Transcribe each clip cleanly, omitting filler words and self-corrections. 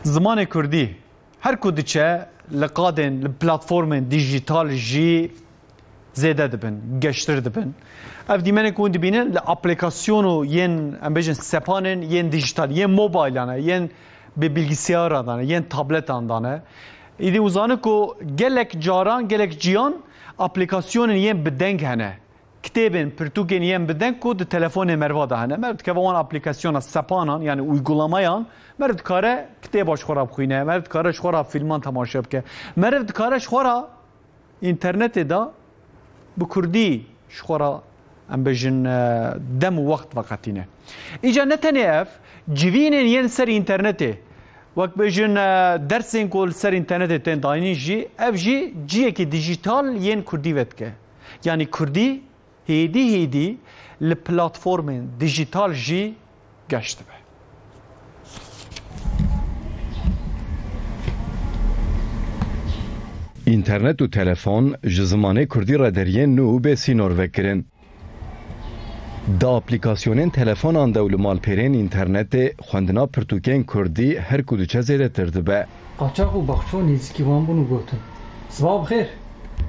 زمان کردی هر کدیچه لقادن لپلاتفورم دیجیتال جی زیاده دبن گشتر دبن اف دیمن کون دبینن لآپلیکاسیونو ین امبیجن سپانن ین دیجیتال ین موبایلانه ین به bilgisayar دانه ین تابلت دانه ایدی وزانه کو گلک جاران گلک جیان اپلیکاسیونن ین بدنگ هنه کتابن پرتوکن yen بدن کد تلفن مرواده هنه مرد که وان اپلیکاسیون سپانان یعنی uygulamayan مرد کاره کتابش خراب خوینه مرد کارش خراب فیلمان تماشا بکه مرد کارش خراب اینترنت دا bu کردی شخورا ام بجن دم وقت وقتینه ایجا نتنه اف جوینن yen سر اینترنته وقت بجن درسین کل سر اینترنت تن داینی جی اف جی که دیجیتال yen کردی وید که یعنی کردی هیدی لپلاتفورم دیجیتال جی گشته به اینترنت و تلفن جزمانه کردی را دریان نو به سینور وکرن. دا اپلیکاسیونین تلفن آن دول مالپرین اینترنت خواندنا پرتوکین کردی هر کدوچه زیده ترده به. قاچاق و بخشو نیزکی وان بونو گوتن. صباح بخیر.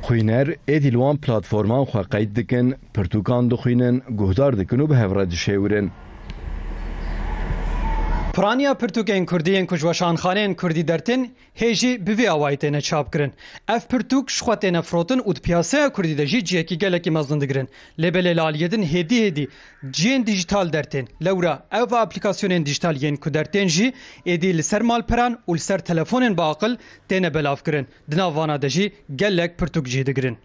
خوینر ایدیلوان پلاتفورمان خواه قید دکن پرتوکان دو خوینن گهدار دکن و به هفراد شیورن. پرانیا پرتوکین کردیین کجوشان خانین کردی درتن هیجی بوی آوایتین چاپ کرن. اف پرتوک شخواتین افروتن و پیاسه کردی دجی جیکی گلکی مزدن دگرن. لبل لالیدن هدی جین دیجیتال درتن. لورا او اپلیکاسیونین دیجیتال ین کدرتن جی ایدی لسر مال پران و لسر تلفونین باقل تین بلاف کرن. دناوانا دجی گلک پرتوک جی دگرن.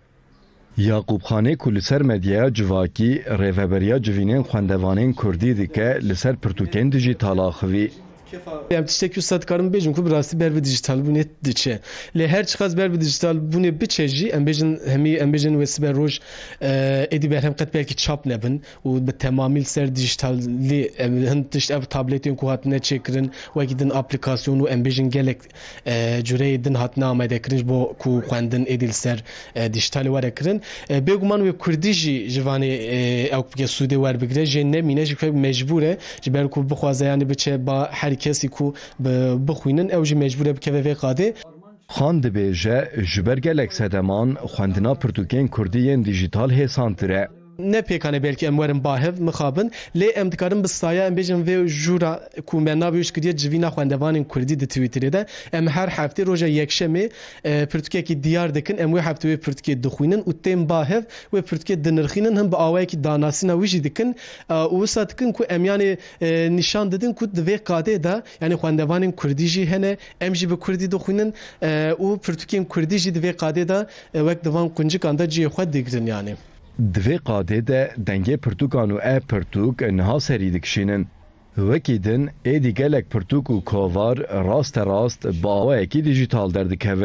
یعقوب خانه که لسر مدیا جواکی ریوبریا جوینین خواندوانین کردی دیگه لسر پرتوکین دیجیتال آخوی. ام تشتكي استاد كارم بيجن كو براسي بر ديجيتال بوني دچه ل هر چخاز بر ديجيتال بوني بچجي ام بيجن همي ام بيجن وسبر روج ادي برهم قد belki çap nebin و بالتماميل سر ديجيتال لي هن تشت اب تابلتين كو هاتنا چكرن و gidin aplikasyon ام بيجن gelek جوريدن هاتنا امدكرنج بو كو خواندن اديل سر ديجيتال وركرن بيگومان و كرديجي جواني او سوده ور بگره جن مينه مجبوره جبر كو بخوازه يعني بچه با کسی کو بخوینن او جی مجبوره بکه و قاده خان دبیجه جبرگلک سدمان خواندنا پرتوکین کردیین دیجیتال هسانتره نه پیکانه بلکه امورم باهف مخابن لی ام دکارم بسایا ام بجم و جورا کومنا بیوش کدیه جوینا خواندوان کردی د توییتر ده ام هر هفته روزا یکشنبه پرتوکه کی دیار دکن ام و هفته پرتوکه دخوینن و تیم باهف و پرتوکه دنرخینن هم با اوای کی داناسینا ویجی دکن و ساتکن کو ام یعنی نشان ددن کو د قاده ده یعنی خواندوان کردی جی هنه ام جی به کردی دخوینن و پرتوکه کردی جی د قاده ده وقت دوام کنجی کاندا جی خود دیگرن یعنی دوی قاده ده دنگه پرتوکان و پرتوک نها سری دکشینن. وکیدن ایدی گلک پرتوک و کاوار راست با آوه اکی دیجیتال در دکهون.